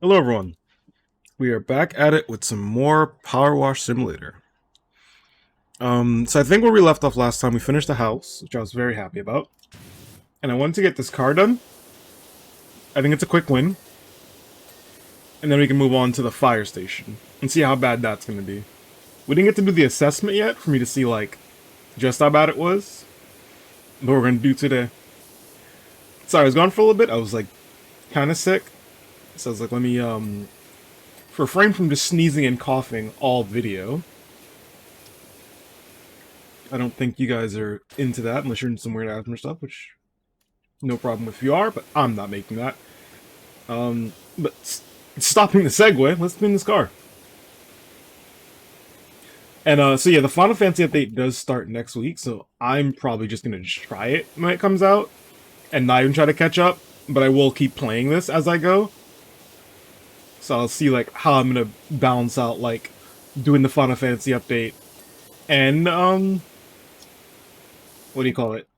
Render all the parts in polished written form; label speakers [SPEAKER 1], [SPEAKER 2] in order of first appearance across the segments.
[SPEAKER 1] Hello everyone, we are back at it with some more PowerWash Simulator. So I think where we left off last time, we finished the house, which I was very happy about. And I wanted to get this car done. I think it's a quick win. And then we can move on to the fire station, and see how bad that's going to be. We didn't get to do the assessment yet, for me to see, like, just how bad it was. But we're going to do today. Sorry, I was gone for a little bit, I was, like, kind of sick. So I was like, let me, refrain from just sneezing and coughing all video. I don't think you guys are into that unless you're into some weird asthma stuff, which no problem if you are, but I'm not making that. But stopping the segue, let's spin this car. And so yeah, the Final Fantasy update does start next week, so I'm probably just gonna try it when it comes out, and not even try to catch up, but I will keep playing this as I go. So I'll see like how I'm gonna balance out like doing the Final Fantasy update and what do you call it?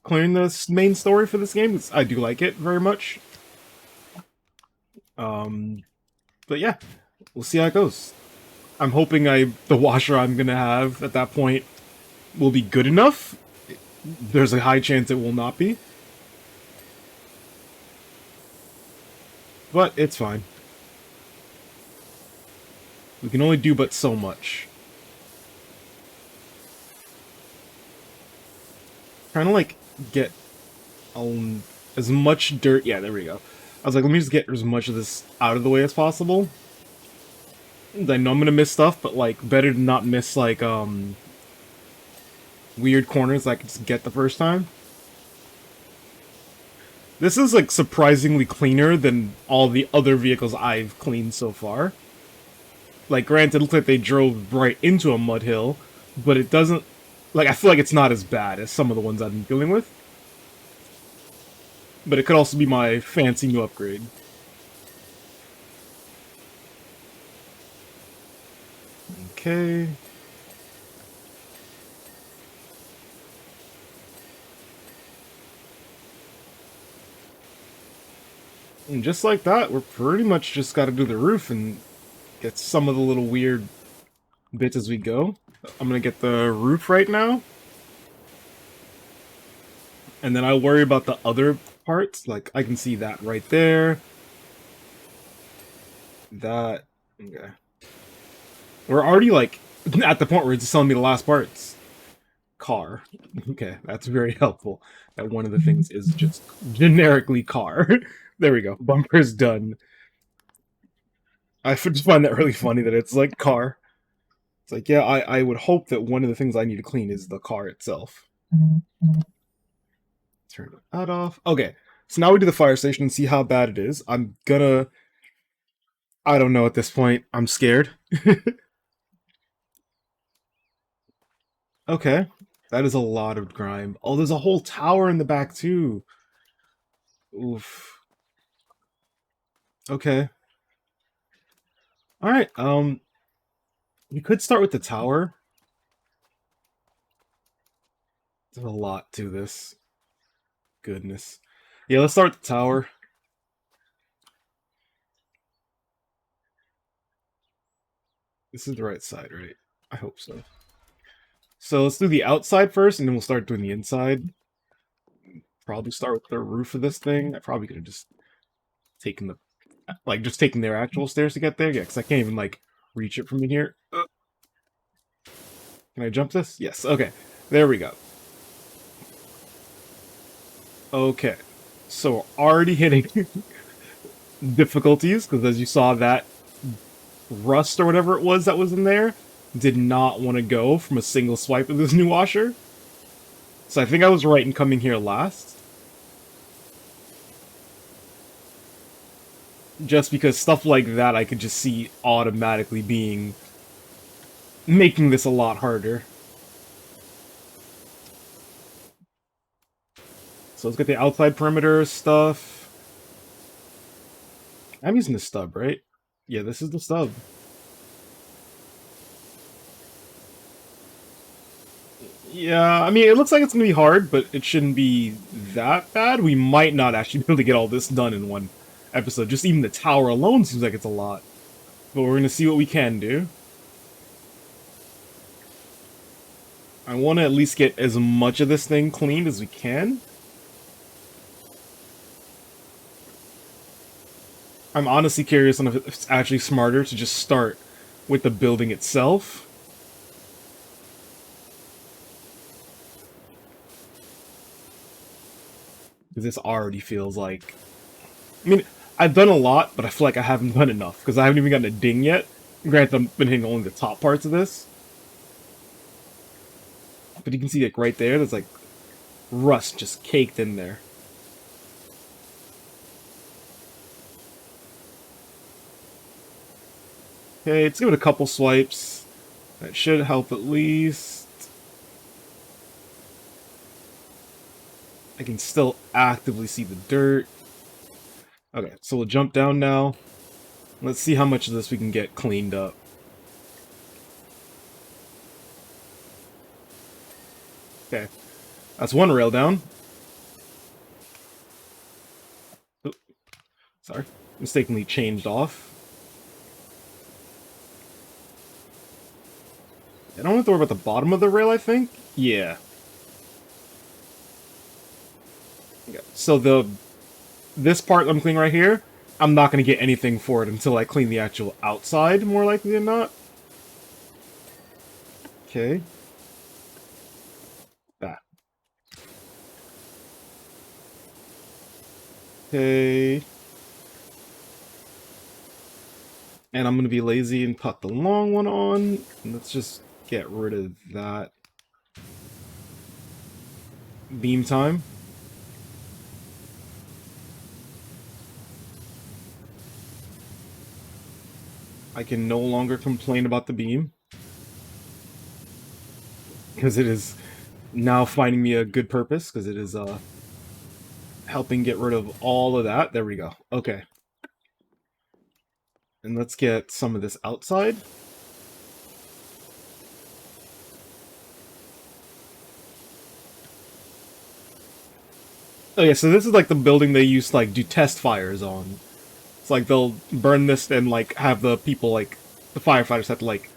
[SPEAKER 1] Clearing the main story for this game. I do like it very much. But yeah, we'll see how it goes. I'm hoping the washer I'm gonna have at that point will be good enough. There's a high chance it will not be. But it's fine. We can only do but so much. Trying to like get as much dirt. Yeah, there we go. I was like, let me just get as much of this out of the way as possible. I know I'm gonna miss stuff, but like, better to not miss like weird corners that I could just get the first time. This is like surprisingly cleaner than all the other vehicles I've cleaned so far. Like, granted, it looks like they drove right into a mud hill, but it doesn't. Like, I feel like it's not as bad as some of the ones I've been dealing with. But it could also be my fancy new upgrade. Okay. And just like that, we're pretty much just got to do the roof and get some of the little weird bits as we go. I'm gonna get the roof right now. And then I'll worry about the other parts. Like, I can see that right there. That. Okay. We're already, like, at the point where it's just telling me the last parts. Car. Okay, that's very helpful. That one of the things is just generically car. There we go. Bumper's done. I just find that really funny that it's like car. It's like, yeah, I would hope that one of the things I need to clean is the car itself. Turn that off. Okay, so now we do the fire station and see how bad it is. I'm gonna... I don't know at this point. I'm scared. Okay, that is a lot of grime. Oh, there's a whole tower in the back too. Oof. Okay. Alright, we could start with the tower. There's a lot to this. Goodness. Yeah, let's start with the tower. This is the right side, right? I hope so. So let's do the outside first, and then we'll start doing the inside. Probably start with the roof of this thing. I probably could have just taken the... Like, just taking their actual stairs to get there. Yeah, because I can't even, like, reach it from in here. Can I jump this? Yes, okay. There we go. Okay. So, already hitting difficulties, because as you saw, that rust or whatever it was that was in there did not want to go from a single swipe of this new washer. So I think I was right in coming here last. Just because stuff like that I could just see automatically making this a lot harder. So let's get the outside perimeter stuff. I'm using the stub, right? Yeah, this is the stub. Yeah, I mean, it looks like it's gonna be hard, but it shouldn't be that bad. We might not actually be able to get all this done in one episode. Just even the tower alone seems like it's a lot. But we're gonna see what we can do. I want to at least get as much of this thing cleaned as we can. I'm honestly curious on if it's actually smarter to just start with the building itself. Because this already feels like... I mean, I've done a lot, but I feel like I haven't done enough, because I haven't even gotten a ding yet. Granted, I've been hitting only the top parts of this. But you can see, like, right there, there's, like, rust just caked in there. Okay, let's give it a couple swipes. That should help at least. I can still actively see the dirt. Okay, so we'll jump down now. Let's see how much of this we can get cleaned up. Okay, that's one rail down. Oop. Sorry, mistakenly changed off. I don't have to worry about the bottom of the rail, I think? Yeah. Okay, so this part I'm cleaning right here, I'm not going to get anything for it until I clean the actual outside, more likely than not. Okay. Ah. Okay. And I'm going to be lazy and put the long one on. Let's just get rid of that. Beam time. I can no longer complain about the beam. Because it is now finding me a good purpose, because it is helping get rid of all of that. There we go. Okay. And let's get some of this outside. Okay, so this is like the building they used to like do test fires on. It's like they'll burn this and like have the people like the firefighters have to like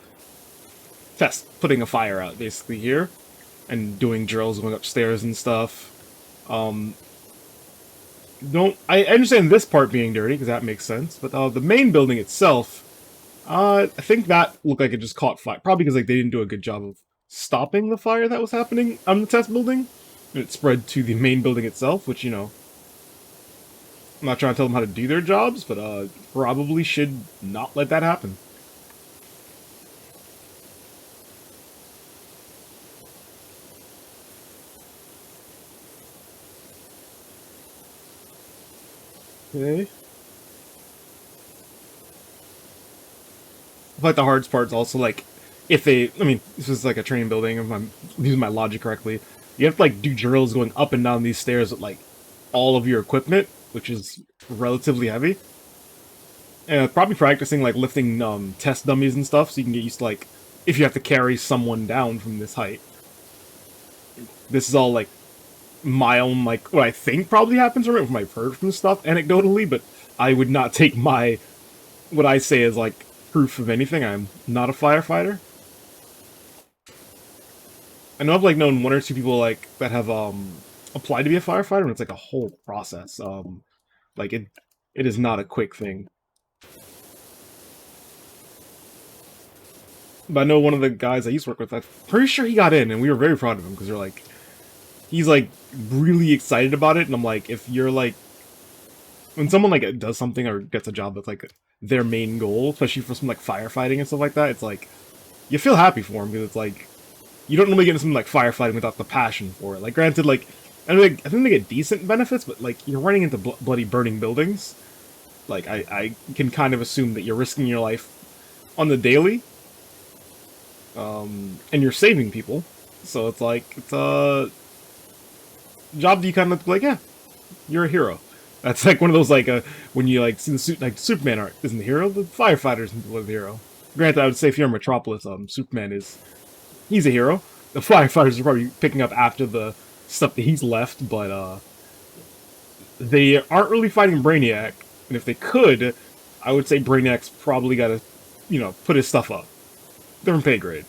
[SPEAKER 1] test putting a fire out basically here and doing drills going upstairs and stuff. I understand this part being dirty because that makes sense, but the main building itself, I think that looked like it just caught fire. Probably because like they didn't do a good job of stopping the fire that was happening on the test building. And it spread to the main building itself, which, you know, I'm not trying to tell them how to do their jobs, but probably should not let that happen. Okay. I feel like the hardest part is also, like, if they... I mean, this is like a training building, if I'm using my logic correctly. You have to, like, do drills going up and down these stairs with, like, all of your equipment, which is relatively heavy. And probably practicing, like, lifting test dummies and stuff, so you can get used to, like, if you have to carry someone down from this height. This is all, like, my own, like, what I think probably happens from it, from I've heard from stuff anecdotally, but I would not take my, what I say is, like, proof of anything. I'm not a firefighter. I know I've, like, known one or two people, like, that have, applied to be a firefighter, and it's, like, a whole process. Like, it is not a quick thing. But I know one of the guys I used to work with, I'm pretty sure he got in, and we were very proud of him, because they're, like, he's, like, really excited about it, and I'm like, if you're, like, when someone, like, does something or gets a job that's, like, their main goal, especially for some, like, firefighting and stuff like that, it's, like, you feel happy for them, because it's, like, you don't really get into something like firefighting without the passion for it. Like, granted, like, I think they get decent benefits, but, like, you're running into bloody burning buildings. Like, I can kind of assume that you're risking your life on the daily. And you're saving people. So it's like, it's a job that you kind of like, yeah, you're a hero. That's like one of those, like, when you, like, see the suit, like, Superman art isn't the hero, the firefighters are the hero. Granted, I would say if you're in Metropolis, Superman he's a hero. The firefighters are probably picking up after the stuff that he's left, but, they aren't really fighting Brainiac. And if they could, I would say Brainiac's probably got to, put his stuff up. Different pay grade.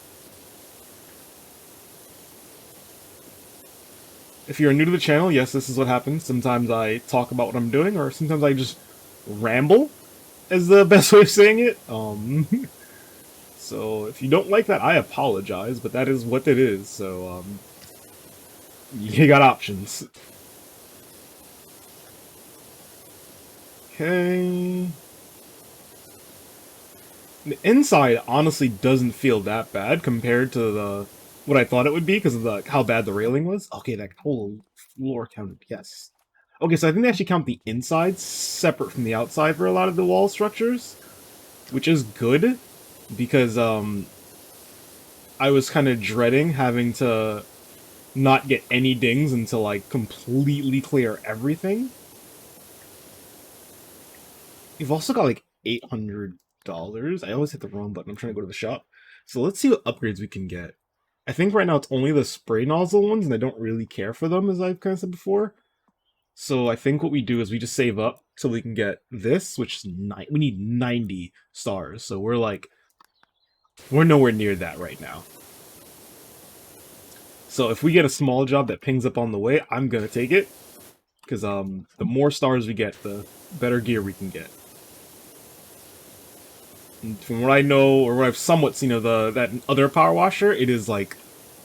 [SPEAKER 1] If you're new to the channel, yes, this is what happens. Sometimes I talk about what I'm doing, or sometimes I just ramble, is the best way of saying it. So if you don't like that, I apologize, but that is what it is. So you got options. Okay. The inside honestly doesn't feel that bad compared to the what I thought it would be because of the how bad the railing was. Okay, that whole floor counted. Yes. Okay, so I think they actually count the inside separate from the outside for a lot of the wall structures, which is good because I was kind of dreading having to not get any dings until I completely clear everything. You've also got like $800. I always hit the wrong button. I'm trying to go to the shop. So let's see what upgrades we can get. I think right now it's only the spray nozzle ones, and I don't really care for them, as I've kind of said before. So I think what we do is we just save up so we can get this, which is we need 90 stars. So we're nowhere near that right now. So if we get a small job that pings up on the way, I'm gonna take it. Because the more stars we get, the better gear we can get. And from what I know, or what I've somewhat seen of that other power washer, it is like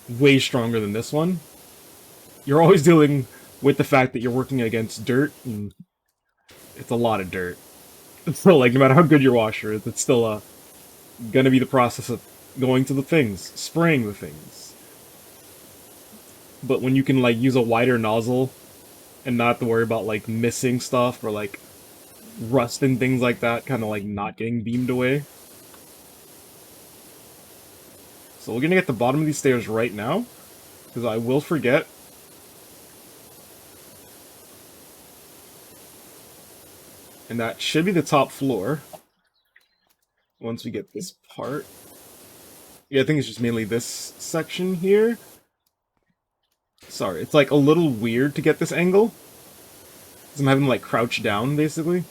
[SPEAKER 1] way stronger than this one. You're always dealing with the fact that you're working against dirt, and it's a lot of dirt. So like, no matter how good your washer is, it's still gonna be the process of going to the things, spraying the things. But when you can like use a wider nozzle and not have to worry about like missing stuff or like rust and things like that, kind of like not getting beamed away. So we're gonna get the bottom of these stairs right now, because I will forget. And that should be the top floor. Once we get this part. Yeah, I think it's just mainly this section here. Sorry, it's like a little weird to get this angle. Because I'm having to like crouch down, basically.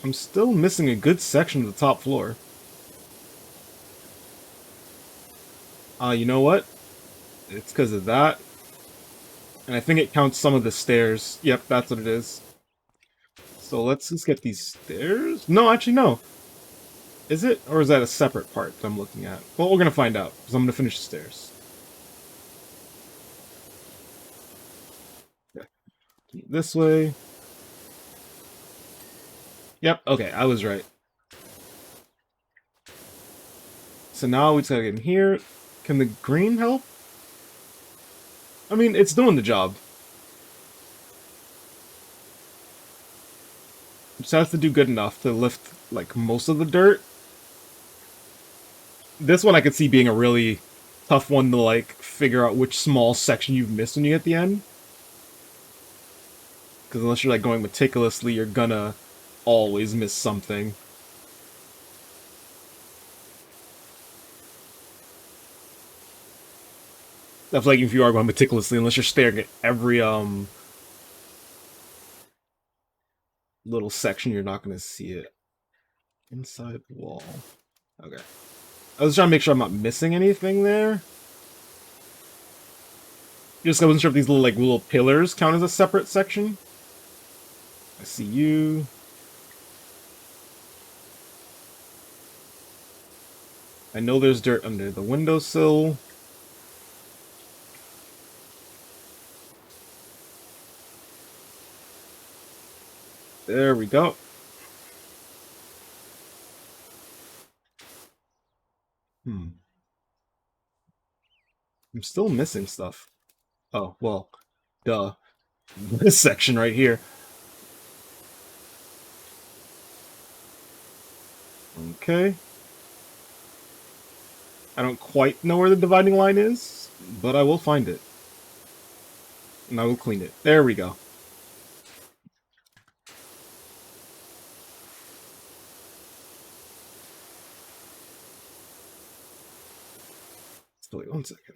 [SPEAKER 1] I'm still missing a good section of the top floor. You know what? It's because of that. And I think it counts some of the stairs. Yep, that's what it is. So let's just get these stairs. No, actually, no. Is it? Or is that a separate part that I'm looking at? Well, we're going to find out, because I'm going to finish the stairs. Okay. This way. Yep, okay, I was right. So now we just gotta get in here. Can the green help? I mean, it's doing the job. Just has to do good enough to lift, like, most of the dirt. This one I could see being a really tough one to, like, figure out which small section you've missed when you get the end. Because unless you're, like, going meticulously, you're gonna always miss something. That's like if you are going meticulously, unless you're staring at every, little section, you're not gonna see it. Inside wall. Okay. I was trying to make sure I'm not missing anything there. Just I wasn't sure if these little pillars count as a separate section. I see you. I know there's dirt under the windowsill. There we go. I'm still missing stuff. Oh, well, duh. This section right here. Okay. I don't quite know where the dividing line is, but I will find it. And I will clean it. There we go. So wait 1 second.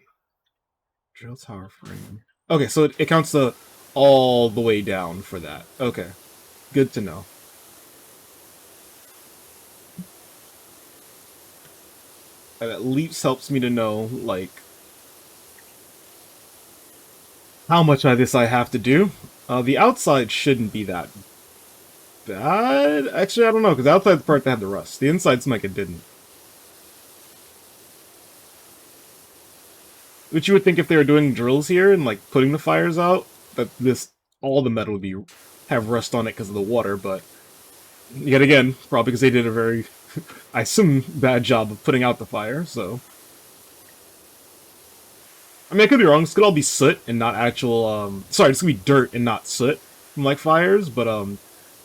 [SPEAKER 1] Drill tower frame. Okay, so it counts all the way down for that. Okay, good to know. That at least helps me to know, like, how much of this I have to do. The outside shouldn't be that bad. Actually, I don't know, because the outside's the part that had the rust. The inside's like it didn't. Which you would think if they were doing drills here and, like, putting the fires out, that all the metal would have rust on it because of the water, but yet again, probably because they did a very, I assume, bad job of putting out the fire, so. I mean, I could be wrong. This could all be soot and not actual, sorry, this could be dirt and not soot from, like, fires, but,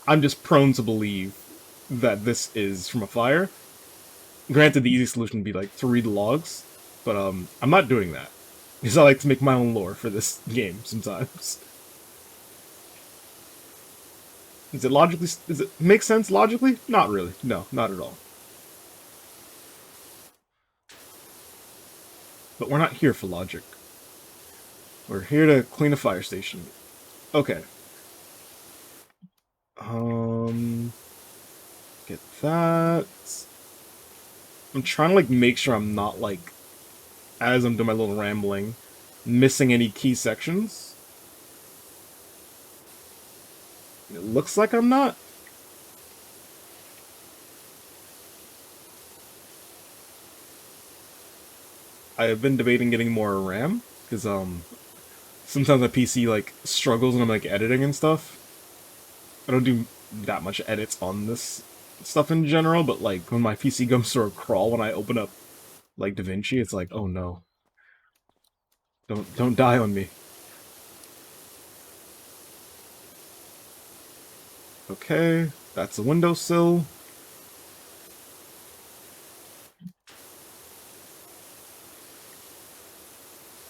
[SPEAKER 1] I'm just prone to believe that this is from a fire. Granted, the easy solution would be, like, to read the logs, but, I'm not doing that. Because I like to make my own lore for this game, sometimes. Does it make sense logically? Not really. No, not at all. But we're not here for logic. We're here to clean a fire station. Okay. Get that. I'm trying to, like, make sure I'm not, like, as I'm doing my little rambling, missing any key sections. It looks like I'm not. I have been debating getting more RAM, because, sometimes my PC, like, struggles when I'm, like, editing and stuff. I don't do that much edits on this stuff in general, but, like, when my PC goes through a crawl when I open up, like, DaVinci, it's like, oh no. Don't die on me. Okay, that's a windowsill.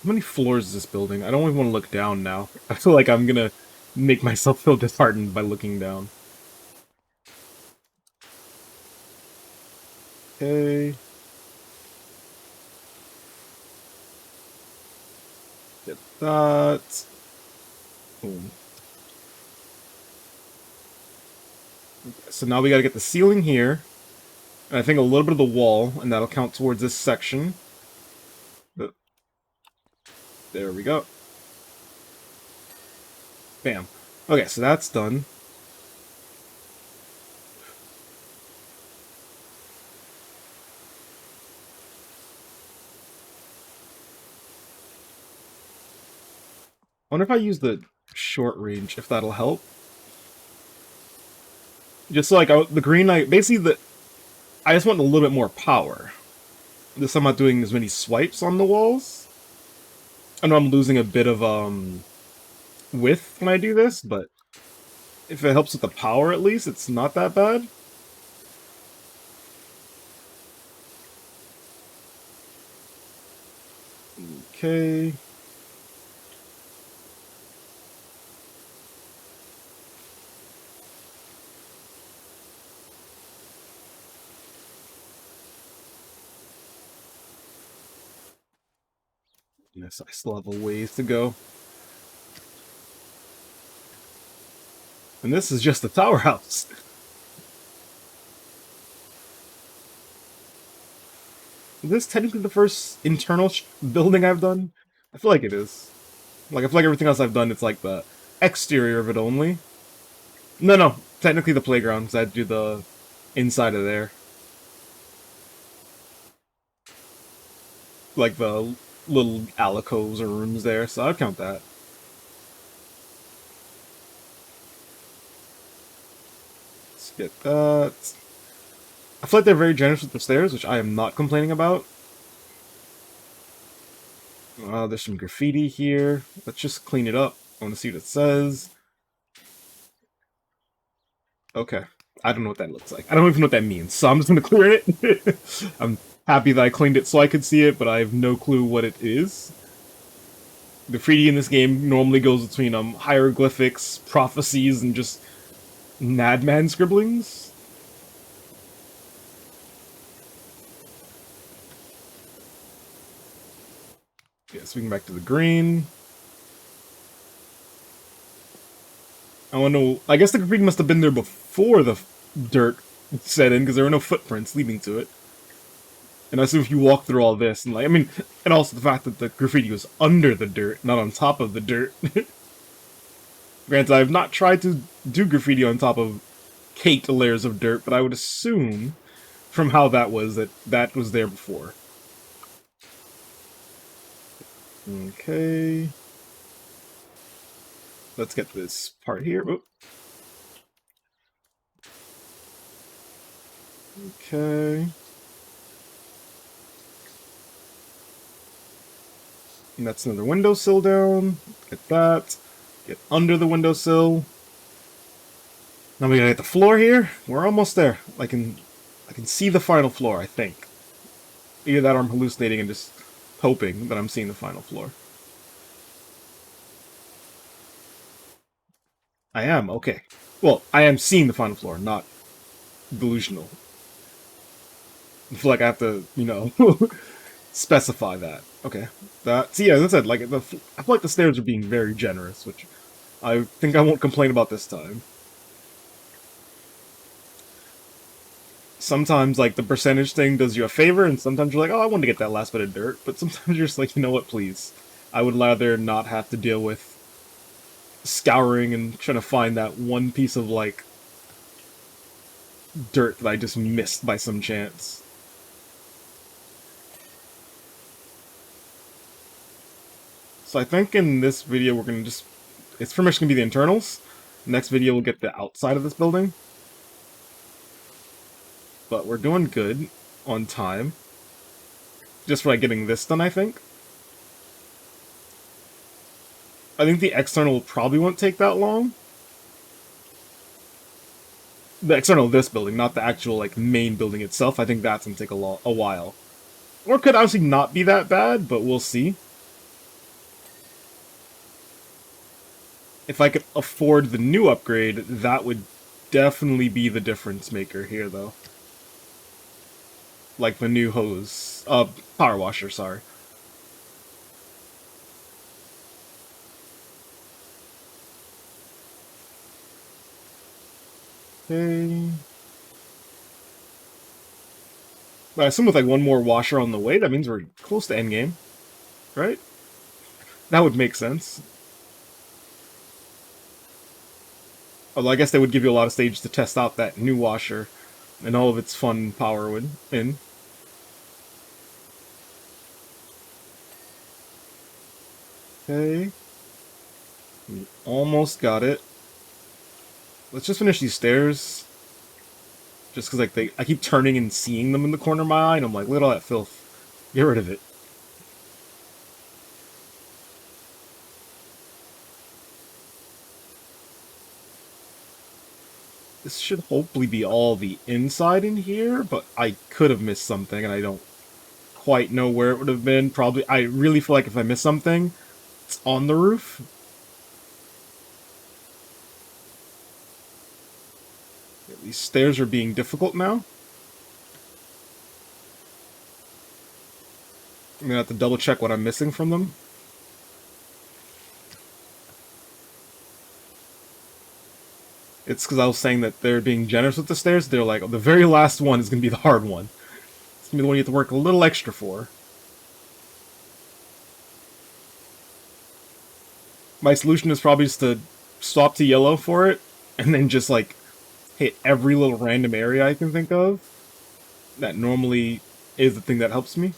[SPEAKER 1] How many floors is this building? I don't even want to look down now. I feel like I'm gonna make myself feel disheartened by looking down. Okay. Get that. Boom. So now we gotta get the ceiling here. And I think a little bit of the wall, and that'll count towards this section. But there we go. Bam. Okay, so that's done. I wonder if I use the short range, if that'll help. Just like the green, I just want a little bit more power. This I'm not doing as many swipes on the walls. I know I'm losing a bit of width when I do this, but if it helps with the power at least, it's not that bad. Okay. Yes, I still have a ways to go. And this is just the tower house. Is this technically the first internal building I've done? I feel like it is. Like, I feel like everything else I've done, it's like the exterior of it only. No, technically the playground, because I'd do the inside of there. Like the little alcoves or rooms there, so I'd count that. Let's get that. I feel like they're very generous with the stairs, which I am not complaining about. There's some graffiti here. Let's just clean it up. I want to see what it says. Okay. I don't know what that looks like. I don't even know what that means, so I'm just going to clear it. I'm happy that I cleaned it so I could see it, but I have no clue what it is. Graffiti in this game normally goes between hieroglyphics, prophecies, and just madman scribblings. Yeah, swing back to the green. I want to know. I guess the graffiti must have been there before the dirt set in, because there were no footprints leading to it. And I assume if you walk through all this, and like, I mean, and also the fact that the graffiti was under the dirt, not on top of the dirt. Granted, I've not tried to do graffiti on top of caked layers of dirt, but I would assume, from how that was, that that was there before. Okay. Let's get this part here. Oop. Okay. And that's another windowsill down. Get that. Get under the windowsill. Now we gotta get the floor here. We're almost there. I can see the final floor, I think. Either that or I'm hallucinating and just hoping that I'm seeing the final floor. I am, okay. Well, I am seeing the final floor, not delusional. I feel like I have to, you know, specify that. Okay. That, see, yeah, as I said, like, I feel like the stairs are being very generous, which I think I won't complain about this time. Sometimes, like, the percentage thing does you a favor, and sometimes you're like, oh, I want to get that last bit of dirt. But sometimes you're just like, you know what, please. I would rather not have to deal with scouring and trying to find that one piece of, like, dirt that I just missed by some chance. So I think in this video we're gonna just... It's pretty much gonna be the internals. Next video we'll get the outside of this building. But we're doing good on time. Just for like getting this done, I think. I think the external probably won't take that long. The external of this building, not the actual like main building itself. I think that's gonna take a while. Or it could honestly not be that bad, but we'll see. If I could afford the new upgrade, that would definitely be the difference maker here, though. Like the new hose. Power washer, sorry. Okay. But I assume with like one more washer on the way, that means we're close to endgame. Right? That would make sense. Although I guess they would give you a lot of stages to test out that new washer and all of its fun power in. Okay. We almost got it. Let's just finish these stairs. Just because like I keep turning and seeing them in the corner of my eye, and I'm like, look at all that filth. Get rid of it. This should hopefully be all the inside in here, but I could have missed something, and I don't quite know where it would have been. Probably, I really feel like if I miss something, it's on the roof. These stairs are being difficult now. I'm gonna have to double check what I'm missing from them. It's because I was saying that they're being generous with the stairs. They're like, oh, the very last one is gonna be the hard one. It's gonna be the one you have to work a little extra for. My solution is probably just to swap to yellow for it, and then just like hit every little random area I can think of. That normally is the thing that helps me.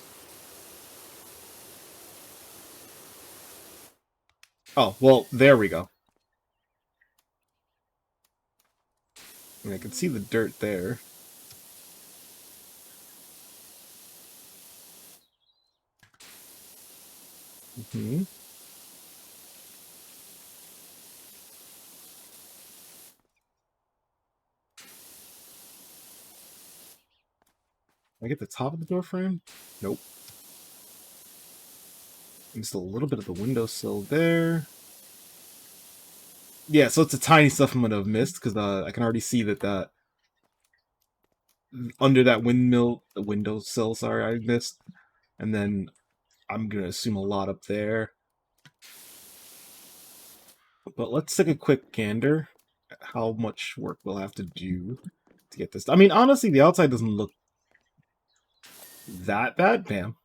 [SPEAKER 1] Oh, well, there we go. And I can see the dirt there. Mm-hmm. Can I get the top of the door frame? Nope. And just a little bit of the windowsill there. Yeah, so it's the tiny stuff I'm gonna have missed, because I can already see that under that windowsill, sorry, I missed. And then I'm gonna assume a lot up there. But let's take a quick gander at how much work we'll have to do to get this. I mean, honestly, the outside doesn't look that bad. Damn.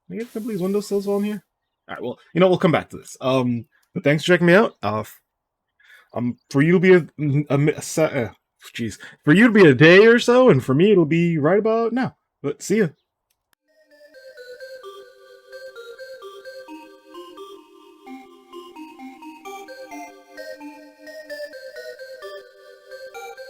[SPEAKER 1] Can I get a couple of these windowsills on here? Alright, well, we'll come back to this. But thanks for checking me out. For you to be for you to be a day or so, and for me it'll be right about now. But see ya.